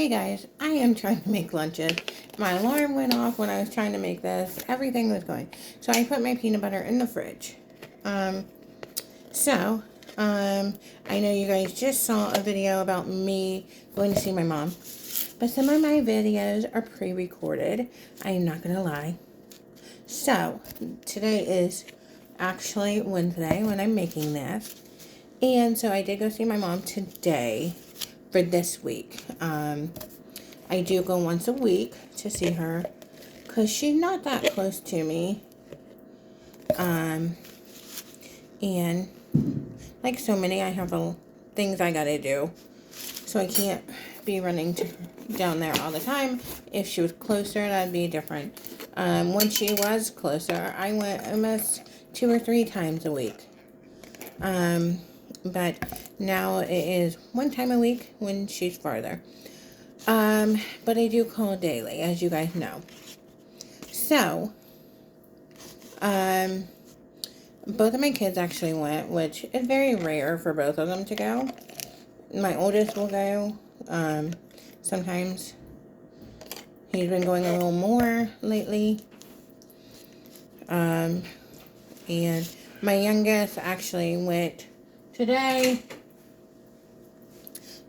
Hey guys, I am trying to make lunches. My alarm went off when I was trying to make this. Everything was going. So I put my peanut butter in the fridge. Um, so, I know you guys just saw a video about me going to see my mom. But some of my videos are pre-recorded. I am not going to lie. So, today is actually Wednesday when I'm making this. And so I did go see my mom today for this week. I do go once a week to see her because she's not that close to me. And like so many, I have things I gotta do. So I can't be running down there all the time. If she was closer, that'd be different. When she was closer, I went almost 2 or 3 times a week. But now it is 1 time a week when she's farther. But I do call daily, as you guys know. So, both of my kids actually went, which is very rare for both of them to go. My oldest will go, sometimes. He's been going a little more lately. And my youngest actually went today.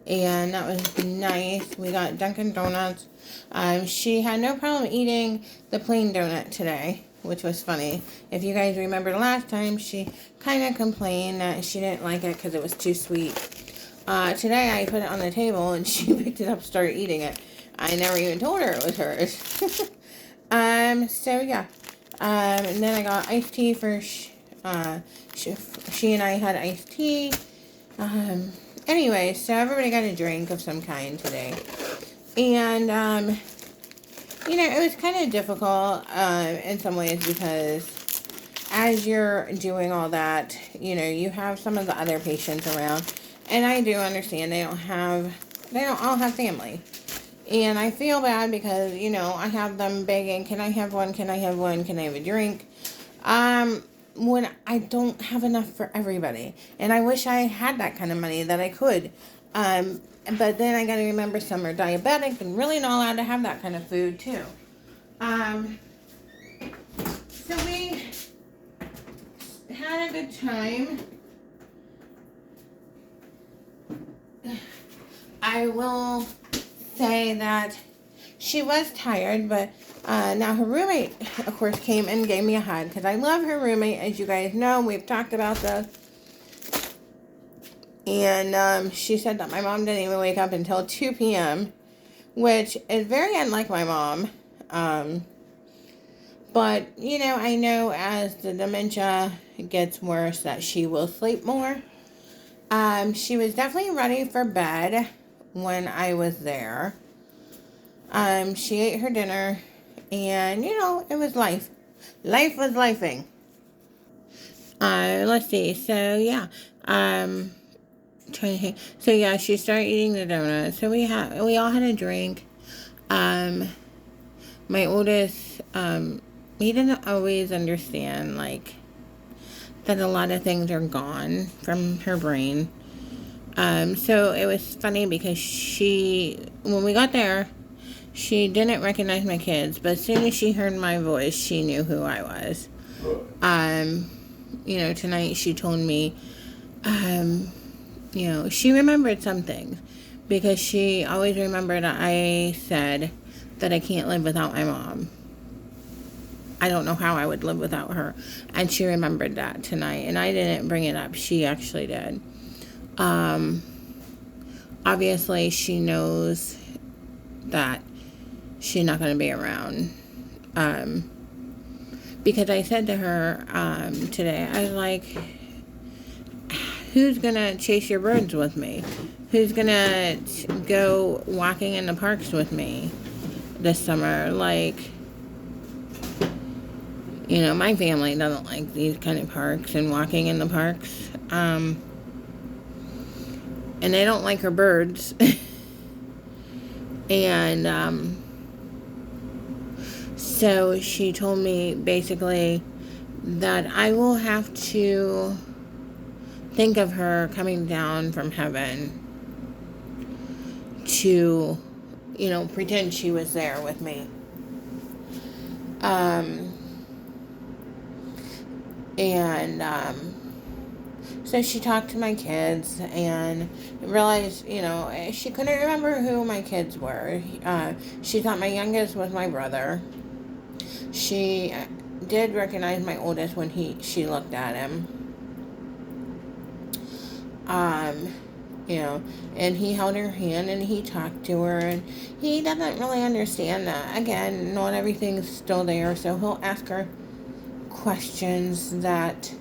And that was nice. We got Dunkin' Donuts. She had no problem eating the plain donut today, which was funny. If you guys remember last time, she kind of complained that she didn't like it because it was too sweet. Today I put it on the table and she picked it up and started eating it. I never even told her it was hers. So yeah. And then I got iced tea for, she and I had iced tea. Anyway, so everybody got a drink of some kind today. And, it was kind of difficult in some ways because as you're doing all that, you have some of the other patients around. And I do understand they don't all have family. And I feel bad because, I have them begging, can I have one, can I have one, can I have a drink? When I don't have enough for everybody. And I wish I had that kind of money that I could. But then I gotta remember some are diabetic and really not allowed to have that kind of food too. So we had a good time. I will say that she was tired, but now her roommate, of course, came and gave me a hug because I love her roommate, as you guys know. We've talked about this. And she said that my mom didn't even wake up until 2 p.m., which is very unlike my mom. But, I know as the dementia gets worse that she will sleep more. She was definitely ready for bed when I was there. She ate her dinner, and, it was life. Life was lifing. Let's see. So, yeah. Trying to think. So, yeah, she started eating the donuts. So, we all had a drink. My oldest, he didn't always understand, that a lot of things are gone from her brain. So, it was funny because when we got there, she didn't recognize my kids, but as soon as she heard my voice, she knew who I was. Tonight she told me, she remembered some things because she always remembered I said that I can't live without my mom. I don't know how I would live without her. And she remembered that tonight. And I didn't bring it up. She actually did. Obviously, she knows that she's not going to be around. Because I said to her today, I was like, who's going to chase your birds with me? Who's going to go walking in the parks with me this summer? My family doesn't like these kind of parks and walking in the parks. And they don't like her birds. And, so she told me basically that I will have to think of her coming down from heaven to pretend she was there with me. Um, and So she talked to my kids and realized, she couldn't remember who my kids were. She thought my youngest was my brother. She did recognize my oldest when she looked at him. Um, and he held her hand and he talked to her, and he doesn't really understand that. Again, not everything's still there, so he'll ask her questions that,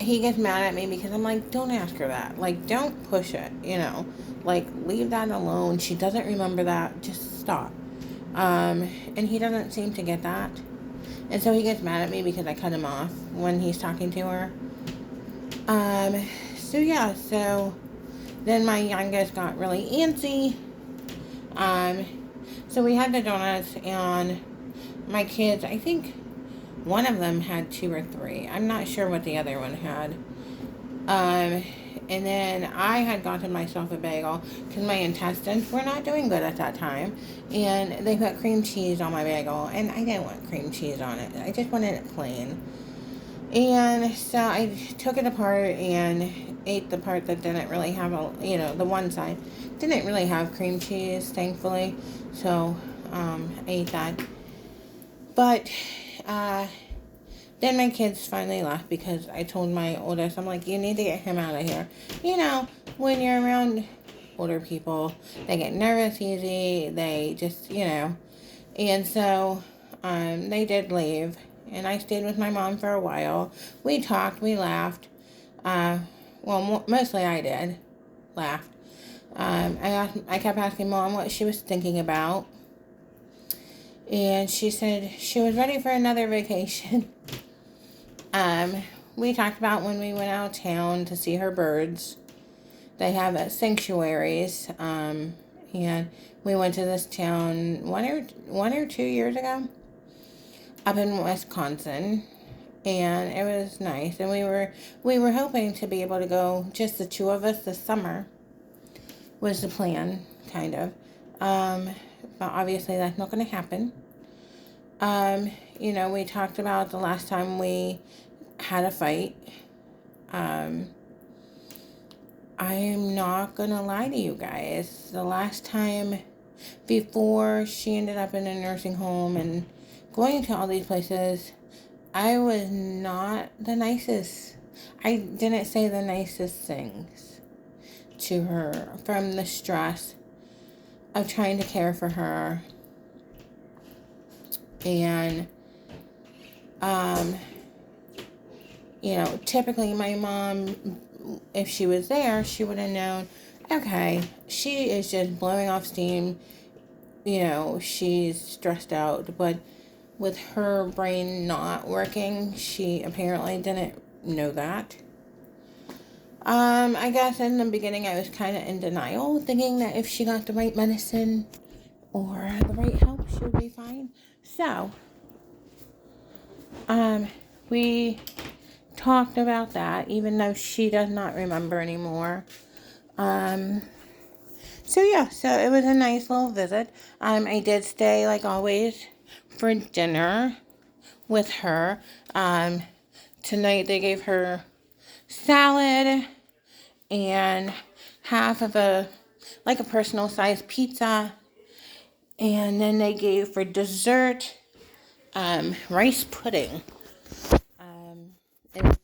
he gets mad at me because I'm like, don't ask her that. Like, don't push it, Like, leave that alone. She doesn't remember that. Just stop. And he doesn't seem to get that. And so he gets mad at me because I cut him off when he's talking to her. So then my youngest got really antsy. So we had the donuts, and my kids, I think one of them had 2 or 3. I'm not sure what the other one had. And then I had gotten myself a bagel because my intestines were not doing good at that time. And they put cream cheese on my bagel, and I didn't want cream cheese on it. I just wanted it plain. And so I took it apart and ate the part that didn't really have the one side didn't really have cream cheese, thankfully. So I ate that. But then my kids finally left because I told my oldest, I'm like, you need to get him out of here. When you're around older people, they get nervous easy. They just, And so they did leave. And I stayed with my mom for a while. We talked, we laughed. Mostly I did. Laughed. I kept asking Mom what she was thinking about. And she said she was ready for another vacation. We talked about when we went out of town to see her birds. They have sanctuaries. And we went to this town one or 2 years ago up in Wisconsin. And it was nice. And we were hoping to be able to go, just the 2 of us this summer was the plan, kind of. But obviously that's not going to happen. We talked about the last time we had a fight. I am not going to lie to you guys. The last time before she ended up in a nursing home and going to all these places, I was not the nicest. I didn't say the nicest things to her from the stress of trying to care for her. And, typically my mom, if she was there, she would have known, okay, she is just blowing off steam. She's stressed out. But with her brain not working, she apparently didn't know that. I guess in the beginning I was kind of in denial, thinking that if she got the right medicine or the right help, she would be fine. So, we talked about that, even though she does not remember anymore. So it was a nice little visit. I did stay, like always, for dinner with her. Tonight they gave her salad and half of a personal sized pizza. And then they gave for dessert, rice pudding. And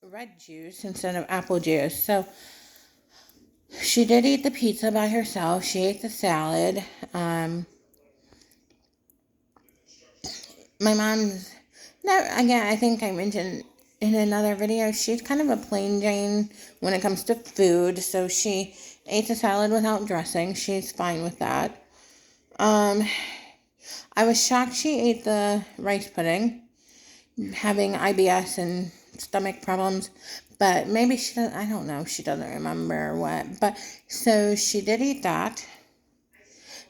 red juice instead of apple juice. So she did eat the pizza by herself. She ate the salad. My mom's, again, I think I mentioned in another video, she's kind of a plain Jane when it comes to food. So she ate the salad without dressing. She's fine with that. I was shocked she ate the rice pudding, having IBS and stomach problems, but maybe she doesn't, I don't know, she doesn't remember what, but so she did eat that.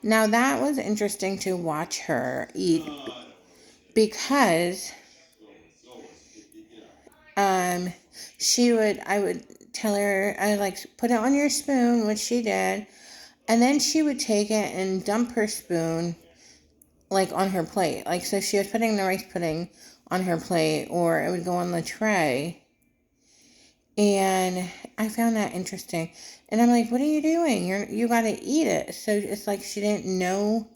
Now that was interesting to watch her eat, because I would tell her, I put it on your spoon, which she did, And then she would take it and dump her spoon, like, on her plate. Like, so she was putting the rice pudding on her plate, or it would go on the tray. And I found that interesting. And I'm like, what are you doing? You got to eat it. So it's like she didn't know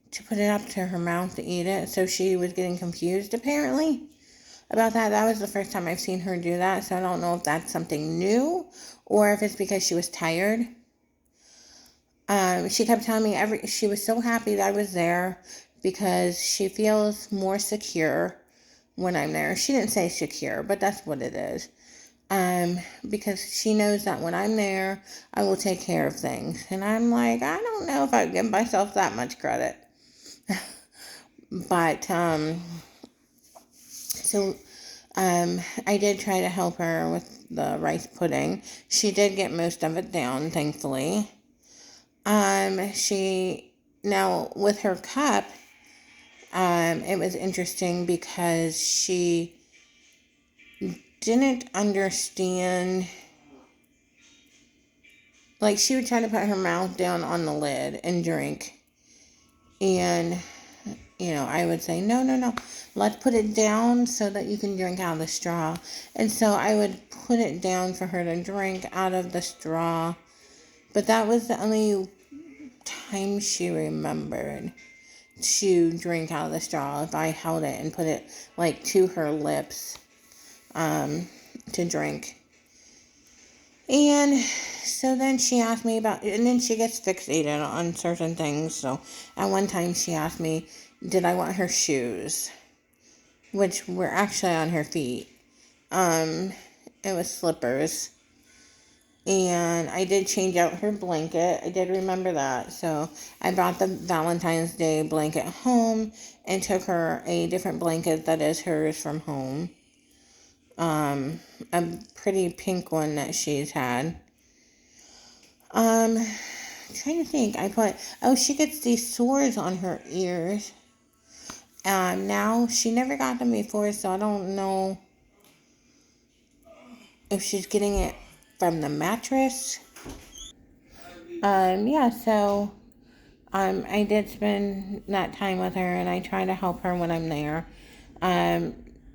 to put it up to her mouth to eat it. So she was getting confused, apparently, about that. That was the first time I've seen her do that. So I don't know if that's something new or if it's because she was tired. She kept telling me she was so happy that I was there because she feels more secure when I'm there. She didn't say secure, but that's what it is. Because she knows that when I'm there, I will take care of things. And I'm like, I don't know if I give myself that much credit. But, I did try to help her with the rice pudding. She did get most of it down, thankfully. Now with her cup, it was interesting because she didn't understand, like, she would try to put her mouth down on the lid and drink. And, I would say, no, let's put it down so that you can drink out of the straw. And so I would put it down for her to drink out of the straw. But that was the only time she remembered to drink out of the straw, if I held it and put it, like, to her lips, to drink. And so then she asked me and then she gets fixated on certain things. So at one time she asked me, did I want her shoes, which were actually on her feet. It was slippers. And I did change out her blanket. I did remember that. So I brought the Valentine's Day blanket home and took her a different blanket that is hers from home. A pretty pink one that she's had. Trying to think. She gets these sores on her ears. Now, she never got them before, so I don't know if she's getting it from the mattress. So I did spend that time with her, and I try to help her when I'm there.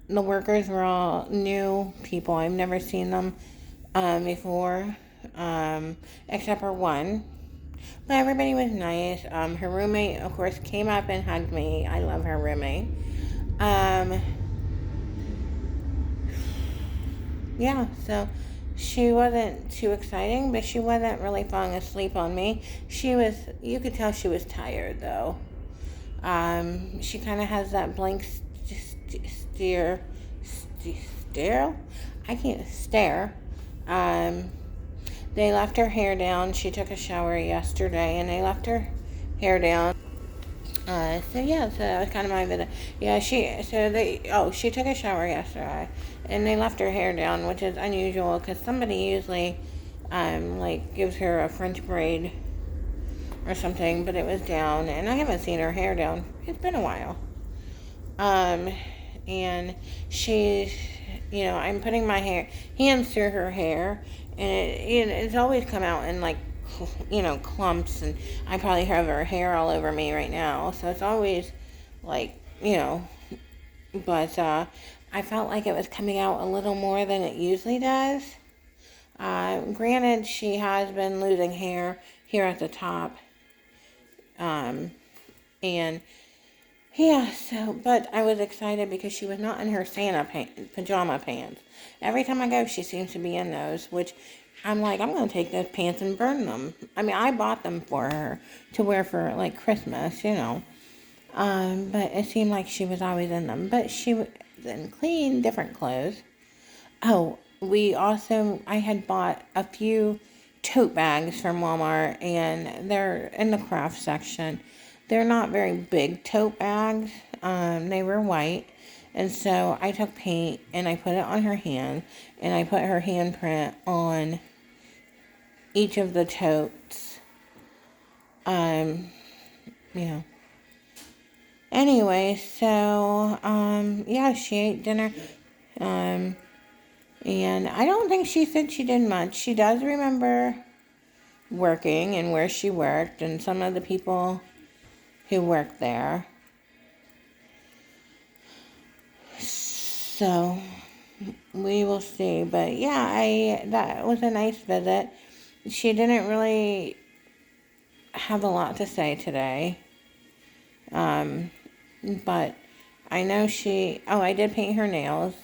The workers were all new people. I've never seen them before, except for one. But everybody was nice. Her roommate, of course, came up and hugged me. I love her roommate. So she wasn't too exciting, but she wasn't really falling asleep on me. You could tell she was tired, though. She kind of has that blank stare. I can't stare. They left her hair down. She took a shower yesterday, and they left her hair down. So that was kind of my visit. She took a shower yesterday, and they left her hair down, which is unusual because somebody usually, gives her a French braid or something, but it was down, and I haven't seen her hair down. It's been a while. And she's, I'm putting my hands through her hair, and it's always come out in, clumps, and I probably have her hair all over me right now, so it's always, but, I felt like it was coming out a little more than it usually does. Granted, she has been losing hair here at the top, but I was excited because she was not in her pajama pants. Every time I go, she seems to be in those, which I'm like, I'm going to take those pants and burn them. I mean, I bought them for her to wear for, Christmas, but it seemed like she was always in them. But she was in clean, different clothes. Oh, I had bought a few tote bags from Walmart, and they're in the craft section. They're not very big tote bags. They were white. And so I took paint and I put it on her hand, and I put her handprint on each of the totes. Anyway, so, she ate dinner. And I don't think she said she did much. She does remember working and where she worked and some of the people who worked there. So we will see. But yeah, that was a nice visit. She didn't really have a lot to say today. But I know I did paint her nails,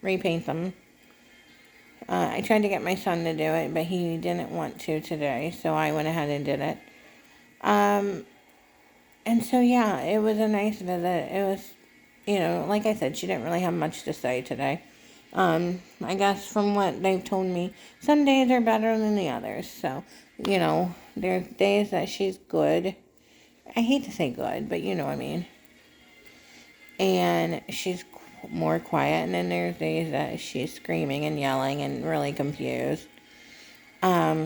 repaint them. I tried to get my son to do it, but he didn't want to today, so I went ahead and did it. And so, yeah, it was a nice visit. It was, like I said, she didn't really have much to say today. I guess from what they've told me, some days are better than the others. So, there's days that she's good. I hate to say good, but you know what I mean. And she's more quiet, and then there's days that she's screaming and yelling and really confused. But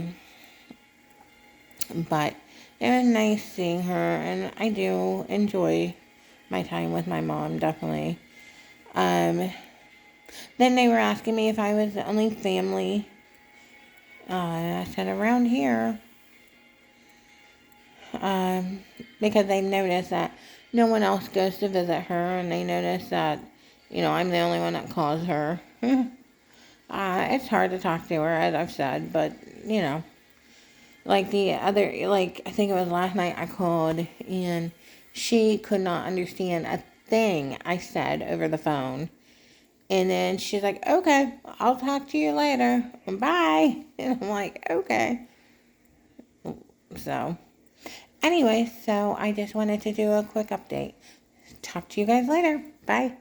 it was nice seeing her, and I do enjoy my time with my mom, definitely. Then they were asking me if I was the only family. I said around here. Because they noticed that no one else goes to visit her, and they noticed that, I'm the only one that calls her. It's hard to talk to her, as I've said, but, like I think it was last night I called, and she could not understand a thing I said over the phone. And then she's like, okay, I'll talk to you later. Bye. And I'm like, okay. So, anyway, so I just wanted to do a quick update. Talk to you guys later. Bye.